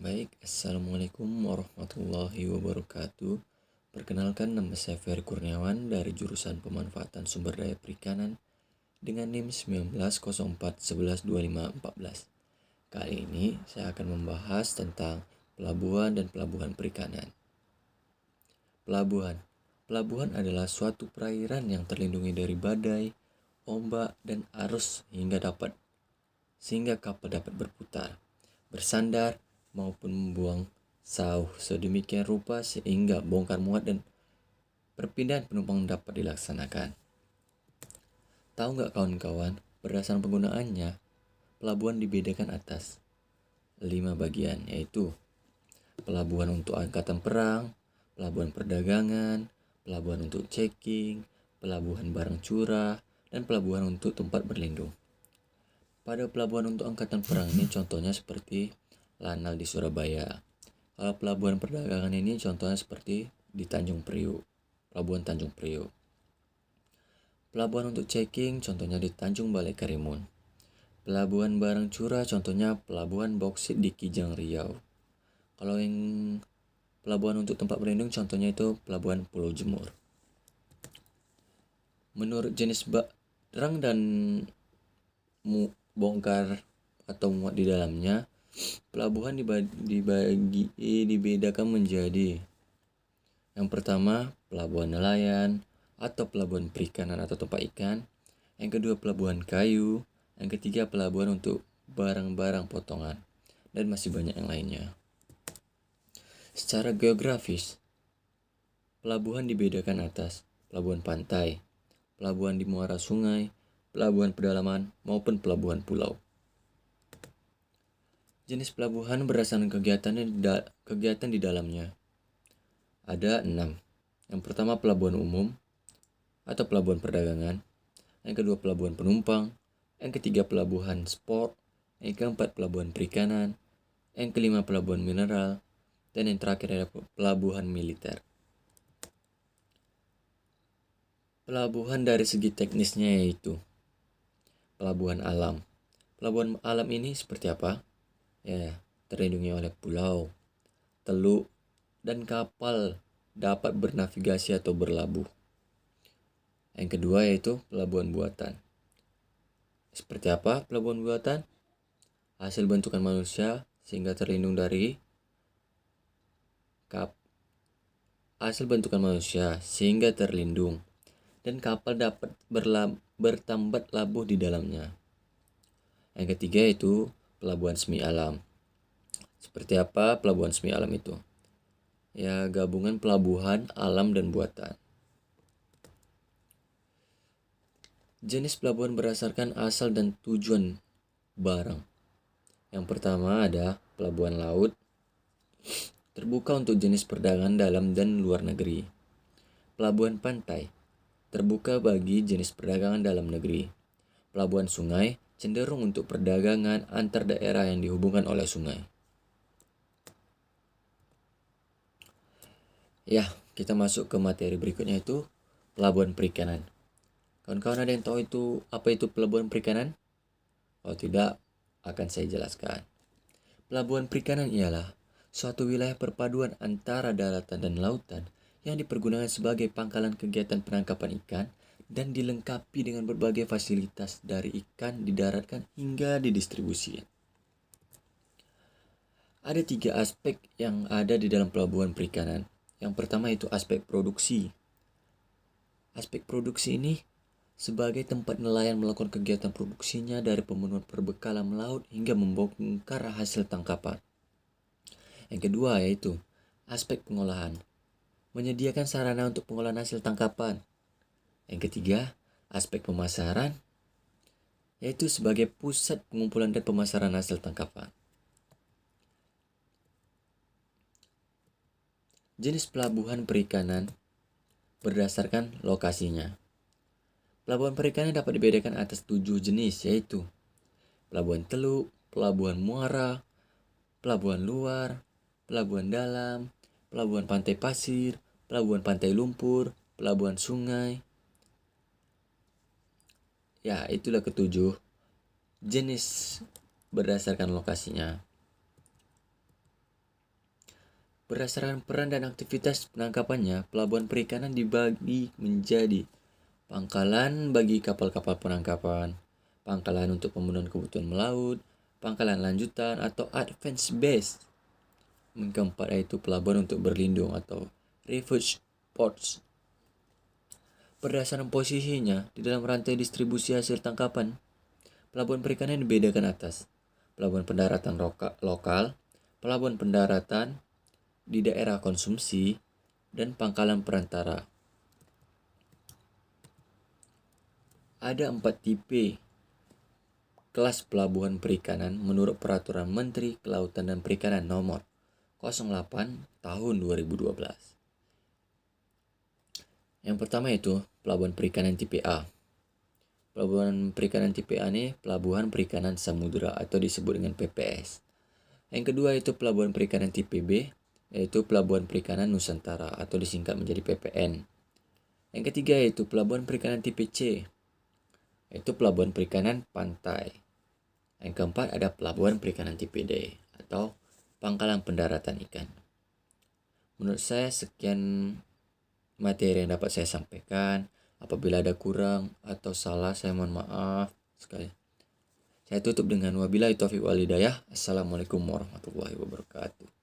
Baik, Assalamualaikum warahmatullahi wabarakatuh. Perkenalkan, nama saya Ferry Kurniawan dari jurusan Pemanfaatan Sumber Daya Perikanan dengan NIM 1904112514. Kali ini saya akan membahas tentang pelabuhan dan pelabuhan perikanan. Pelabuhan. Pelabuhan adalah suatu perairan yang terlindungi dari badai, ombak, dan arus sehingga kapal dapat berputar, bersandar, maupun membuang sauh sedemikian rupa sehingga bongkar muat dan perpindahan penumpang dapat dilaksanakan. Tahu nggak kawan-kawan, berdasarkan penggunaannya, pelabuhan dibedakan atas 5 bagian, yaitu pelabuhan untuk angkatan perang, pelabuhan perdagangan, pelabuhan untuk checking, pelabuhan barang curah, dan pelabuhan untuk tempat berlindung. Pada pelabuhan untuk angkatan perang ini contohnya seperti Lanal di Surabaya. Kalau pelabuhan perdagangan ini contohnya seperti di Tanjung Priuk, Pelabuhan Tanjung Priuk. Pelabuhan untuk checking contohnya di Tanjung Balai Karimun. Pelabuhan barang curah contohnya Pelabuhan Boksit di Kijang Riau. Kalau yang pelabuhan untuk tempat berlindung contohnya itu Pelabuhan Pulau Jemur. Menurut jenis barang dan bongkar atau muat di dalamnya, pelabuhan dibedakan menjadi yang pertama pelabuhan nelayan atau pelabuhan perikanan atau tempat ikan, yang kedua pelabuhan kayu, yang ketiga pelabuhan untuk barang-barang potongan, dan masih banyak yang lainnya. Secara geografis, pelabuhan dibedakan atas pelabuhan pantai, pelabuhan di muara sungai, pelabuhan pedalaman, maupun pelabuhan pulau. Jenis pelabuhan berdasarkan kegiatan di dalamnya. Ada 6. Yang pertama pelabuhan umum atau pelabuhan perdagangan. Yang kedua pelabuhan penumpang. Yang ketiga pelabuhan sport. Yang keempat pelabuhan perikanan. Yang kelima pelabuhan mineral. Dan yang terakhir adalah pelabuhan militer. Pelabuhan dari segi teknisnya yaitu pelabuhan alam. Pelabuhan alam ini seperti apa? Ya, terlindungi oleh pulau, teluk, dan kapal dapat bernavigasi atau berlabuh. Yang kedua yaitu pelabuhan buatan. Seperti apa pelabuhan buatan? Hasil bentukan manusia sehingga terlindung dari dan kapal dapat bertambat labuh di dalamnya. Yang ketiga yaitu pelabuhan semi alam. Seperti apa pelabuhan semi alam itu? Ya, gabungan pelabuhan alam dan buatan. Jenis pelabuhan berdasarkan asal dan tujuan barang. Yang pertama ada pelabuhan laut, terbuka untuk jenis perdagangan dalam dan luar negeri. Pelabuhan pantai, terbuka bagi jenis perdagangan dalam negeri. Pelabuhan sungai, cenderung untuk perdagangan antar daerah yang dihubungkan oleh sungai. Ya, kita masuk ke materi berikutnya, itu pelabuhan perikanan. Kawan-kawan ada yang tahu apa itu pelabuhan perikanan? Kalau tidak, akan saya jelaskan. Pelabuhan perikanan ialah suatu wilayah perpaduan antara daratan dan lautan yang dipergunakan sebagai pangkalan kegiatan penangkapan ikan dan dilengkapi dengan berbagai fasilitas dari ikan didaratkan hingga didistribusi. Ada 3 aspek yang ada di dalam pelabuhan perikanan. Yang pertama itu aspek produksi. Aspek produksi ini sebagai tempat nelayan melakukan kegiatan produksinya dari pemenuhan perbekalan melaut hingga membongkar hasil tangkapan. Yang kedua yaitu aspek pengolahan. Menyediakan sarana untuk pengolahan hasil tangkapan. Yang ketiga, aspek pemasaran, yaitu sebagai pusat pengumpulan dan pemasaran hasil tangkapan. Jenis pelabuhan perikanan berdasarkan lokasinya. Pelabuhan perikanan dapat dibedakan atas 7 jenis, yaitu pelabuhan teluk, pelabuhan muara, pelabuhan luar, pelabuhan dalam, pelabuhan pantai pasir, pelabuhan pantai lumpur, pelabuhan sungai. Ya, itulah ketujuh jenis berdasarkan lokasinya. Berdasarkan peran dan aktivitas penangkapannya, pelabuhan perikanan dibagi menjadi pangkalan bagi kapal-kapal penangkapan, pangkalan untuk pemenuhan kebutuhan melaut, pangkalan lanjutan atau advance base. Yang keempat yaitu pelabuhan untuk berlindung atau refuge ports. Berdasarkan posisinya di dalam rantai distribusi hasil tangkapan, pelabuhan perikanan dibedakan atas pelabuhan pendaratan lokal, pelabuhan pendaratan di daerah konsumsi, dan pangkalan perantara. Ada 4 tipe kelas pelabuhan perikanan menurut Peraturan Menteri Kelautan dan Perikanan Nomor 08 Tahun 2012. Yang pertama itu pelabuhan perikanan tipe A. Pelabuhan perikanan tipe A ini pelabuhan perikanan samudera atau disebut dengan PPS. Yang kedua itu pelabuhan perikanan tipe B, yaitu pelabuhan perikanan Nusantara atau disingkat menjadi PPN. Yang ketiga yaitu pelabuhan perikanan tipe C, yaitu pelabuhan perikanan pantai. Yang keempat ada pelabuhan perikanan tipe D atau pangkalan pendaratan ikan. Menurut saya sekian materi yang dapat saya sampaikan. Apabila ada kurang atau salah, saya mohon maaf sekali. Saya tutup dengan wabillahi taufiq wal hidayah. Assalamualaikum warahmatullahi wabarakatuh.